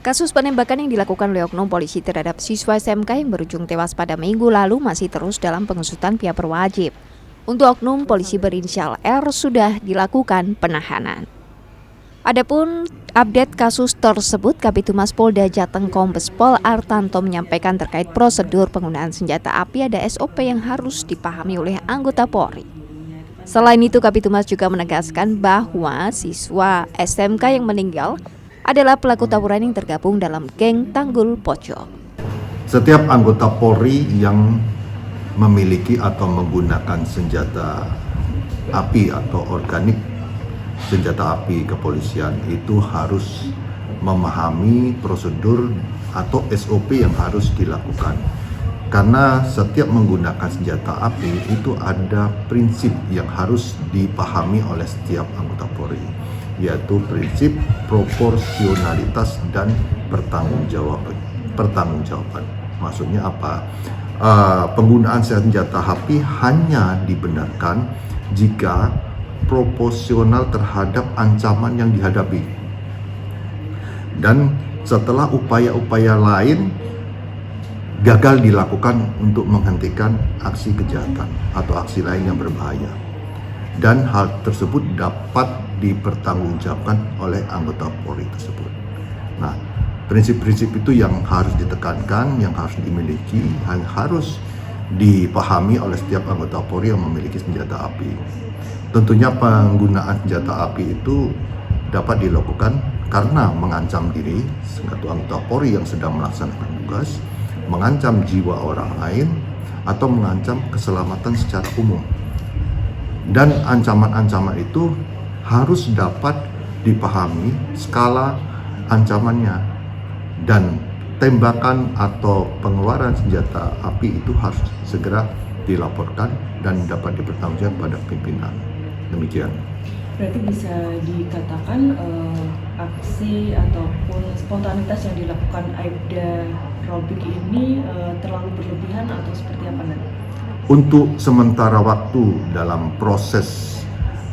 Kasus penembakan yang dilakukan oleh oknum polisi terhadap siswa SMK yang berujung tewas pada Minggu lalu masih terus dalam pengusutan pihak berwajib. Untuk oknum polisi berinisial R sudah dilakukan penahanan. Adapun update kasus tersebut, Kabitumas Polda Jateng Kombes Pol Artanto menyampaikan terkait prosedur penggunaan senjata api ada SOP yang harus dipahami oleh anggota Polri. Selain itu, Kabitumas juga menegaskan bahwa siswa SMK yang meninggal adalah pelaku tawuran yang tergabung dalam geng Tanggul Pocok. Setiap anggota Polri yang memiliki atau menggunakan senjata api atau organik senjata api kepolisian itu harus memahami prosedur atau SOP yang harus dilakukan. Karena setiap menggunakan senjata api itu ada prinsip yang harus dipahami oleh setiap anggota Polri, yaitu prinsip proporsionalitas dan pertanggungjawaban. Maksudnya apa? Penggunaan senjata api hanya dibenarkan jika proporsional terhadap ancaman yang dihadapi. Dan setelah upaya-upaya lain gagal dilakukan untuk menghentikan aksi kejahatan atau aksi lain yang berbahaya. Dan hal tersebut dapat dipertanggungjawabkan oleh anggota Polri tersebut. Nah, prinsip-prinsip itu yang harus ditekankan, yang harus dimiliki, yang harus dipahami oleh setiap anggota Polri yang memiliki senjata api. Tentunya penggunaan senjata api itu dapat dilakukan karena mengancam diri satu anggota Polri yang sedang melaksanakan tugas, mengancam jiwa orang lain, atau mengancam keselamatan secara umum. Dan ancaman-ancaman itu harus dapat dipahami skala ancamannya, dan tembakan atau pengeluaran senjata api itu harus segera dilaporkan dan dapat dipertanggungjawabkan pada pimpinan. Demikian. Berarti bisa dikatakan aksi ataupun spontanitas yang dilakukan Aibda Robik ini terlalu berlebihan atau seperti apa nanti? Untuk sementara waktu dalam proses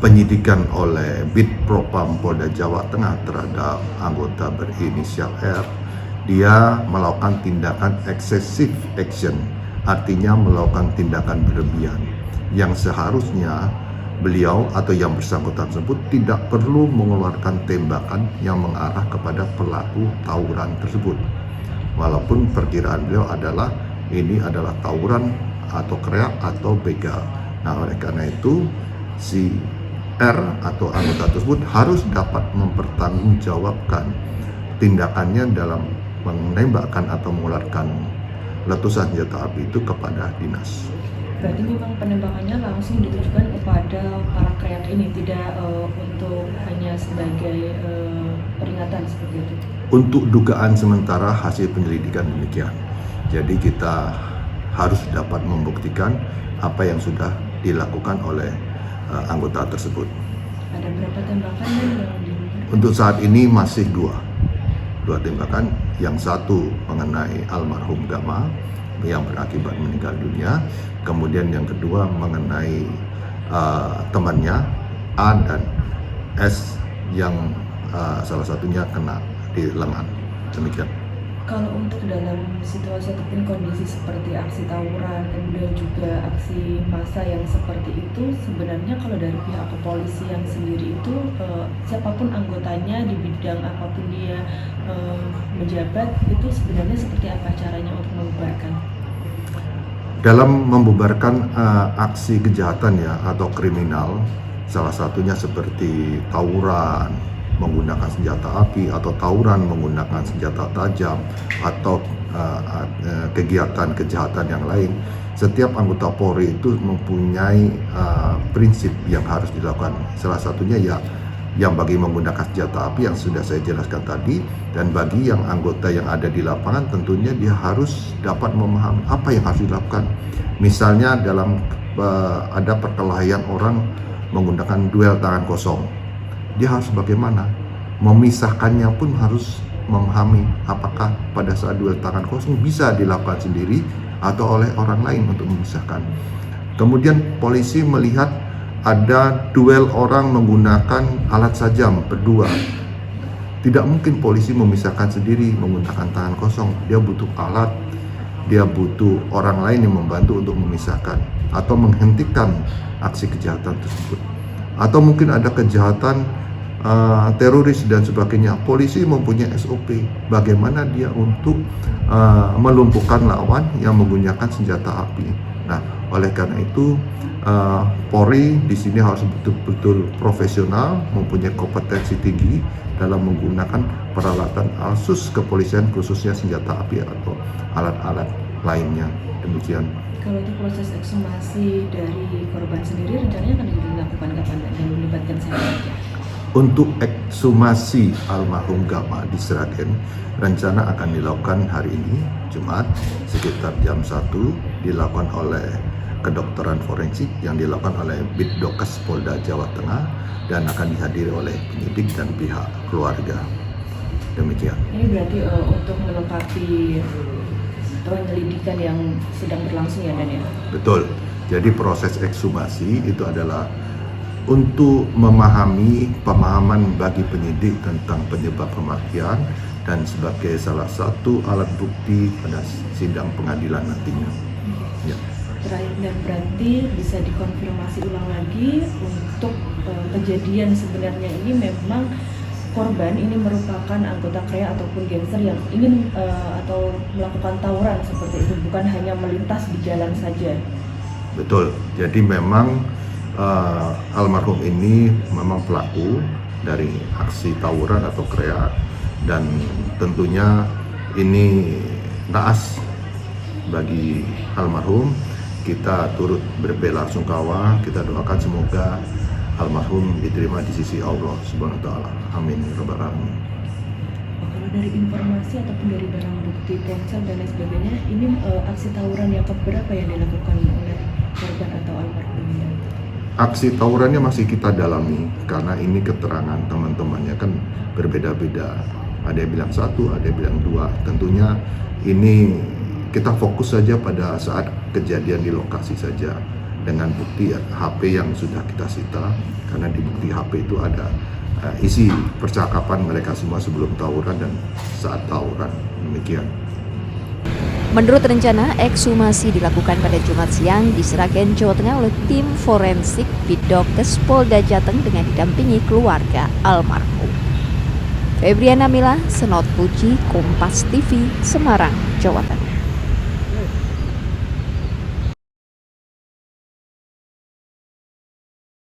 penyidikan oleh Bid Propam Polda Jawa Tengah terhadap anggota berinisial R, dia melakukan tindakan excessive action, artinya melakukan tindakan berlebihan yang seharusnya beliau atau yang bersangkutan tersebut tidak perlu mengeluarkan tembakan yang mengarah kepada pelaku tawuran tersebut. Walaupun perkiraan beliau adalah ini adalah tawuran atau kreak atau begal. Nah, oleh karena itu si R atau anggota tersebut harus dapat mempertanggungjawabkan tindakannya dalam menembakkan atau mengeluarkan letusan senjata api itu kepada dinas. Berarti memang penembakannya langsung ditujukan kepada para kreat ini, tidak untuk hanya sebagai peringatan seperti itu? Untuk dugaan sementara hasil penyelidikan demikian. Jadi kita harus dapat membuktikan apa yang sudah dilakukan oleh anggota tersebut. Ada berapa tembakan yang dilakukan? Untuk saat ini masih dua tembakan. Yang satu mengenai almarhum Gama yang berakibat meninggal dunia. Kemudian yang kedua mengenai temannya A dan S yang salah satunya kena di lengan. Demikian. Kalau untuk dalam situasi ataupun kondisi seperti aksi tawuran, kemudian juga aksi massa yang seperti itu, sebenarnya kalau dari pihak kepolisian sendiri itu siapapun anggotanya di bidang apapun dia menjabat, itu sebenarnya seperti apa caranya untuk membubarkan? Dalam membubarkan aksi kejahatan ya atau kriminal, salah satunya seperti tawuran menggunakan senjata api atau tawuran menggunakan senjata tajam atau kegiatan kejahatan yang lain, setiap anggota Polri itu mempunyai prinsip yang harus dilakukan. Salah satunya ya yang bagi menggunakan senjata api yang sudah saya jelaskan tadi, dan bagi yang anggota yang ada di lapangan tentunya dia harus dapat memahami apa yang harus dilakukan. Misalnya dalam ada perkelahian orang menggunakan duel tangan kosong, dia harus bagaimana memisahkannya pun harus memahami apakah pada saat duel tangan kosong bisa dilakukan sendiri atau oleh orang lain untuk memisahkan. Kemudian polisi melihat ada duel orang menggunakan alat sajam berdua. Tidak mungkin polisi memisahkan sendiri menggunakan tangan kosong. Dia butuh alat, dia butuh orang lain yang membantu untuk memisahkan atau menghentikan aksi kejahatan tersebut. Atau mungkin ada kejahatan teroris dan sebagainya. Polisi mempunyai SOP bagaimana dia untuk melumpuhkan lawan yang menggunakan senjata api. Nah, oleh karena itu Polri di sini harus betul-betul profesional, mempunyai kompetensi tinggi dalam menggunakan peralatan asus kepolisian, khususnya senjata api atau alat-alat lainnya. Demikian. Kalau untuk proses ekshumasi dari korban sendiri rencananya akan dilakukan kapan dan melibatkan siapa saja? Untuk ekshumasi almarhum Gama di Sragen, rencana akan dilakukan hari ini, Jumat, sekitar jam 1, dilakukan oleh kedokteran forensik yang dilakukan oleh Bitdokes Polda Jawa Tengah dan akan dihadiri oleh penyidik dan pihak keluarga. Demikian. Ini berarti untuk melengkapi penyelidikan yang sedang berlangsung ya, Dan ya? Betul. Jadi proses ekshumasi itu adalah untuk memahami pemahaman bagi penyidik tentang penyebab kematian dan sebagai salah satu alat bukti pada sidang pengadilan nantinya. Ya. Terakhir, dan berarti bisa dikonfirmasi ulang lagi untuk kejadian sebenarnya ini memang korban ini merupakan anggota KREA ataupun gangster yang ingin atau melakukan tawuran seperti itu, bukan hanya melintas di jalan saja. Betul. Jadi memang almarhum ini memang pelaku dari aksi tawuran atau KREA dan tentunya ini naas bagi almarhum. Kita turut berbelasungkawa, kita doakan semoga almarhum diterima di sisi Allah Subhanahu wa taala. Amin ya rabbal alamin. Kalau dari informasi ataupun dari barang bukti ponsel dan lain sebagainya, ini aksi tawuran yang keberapa yang dilakukan oleh korban atau almarhum ini? Aksi tawurannya masih kita dalami karena ini keterangan teman-temannya kan berbeda-beda. Ada yang bilang 1, ada yang bilang 2. Tentunya ini kita fokus saja pada saat kejadian di lokasi saja dengan bukti HP yang sudah kita sita, karena di bukti HP itu ada isi percakapan mereka semua sebelum tawuran dan saat tawuran. Demikian. Menurut rencana, ekshumasi dilakukan pada Jumat siang di Sragen, Jawa Tengah oleh tim forensik Bitdokes Polda Jateng dengan didampingi keluarga almarhum. Febriana Mila, Senot Puji, Kompas TV, Semarang, Jawa Tengah.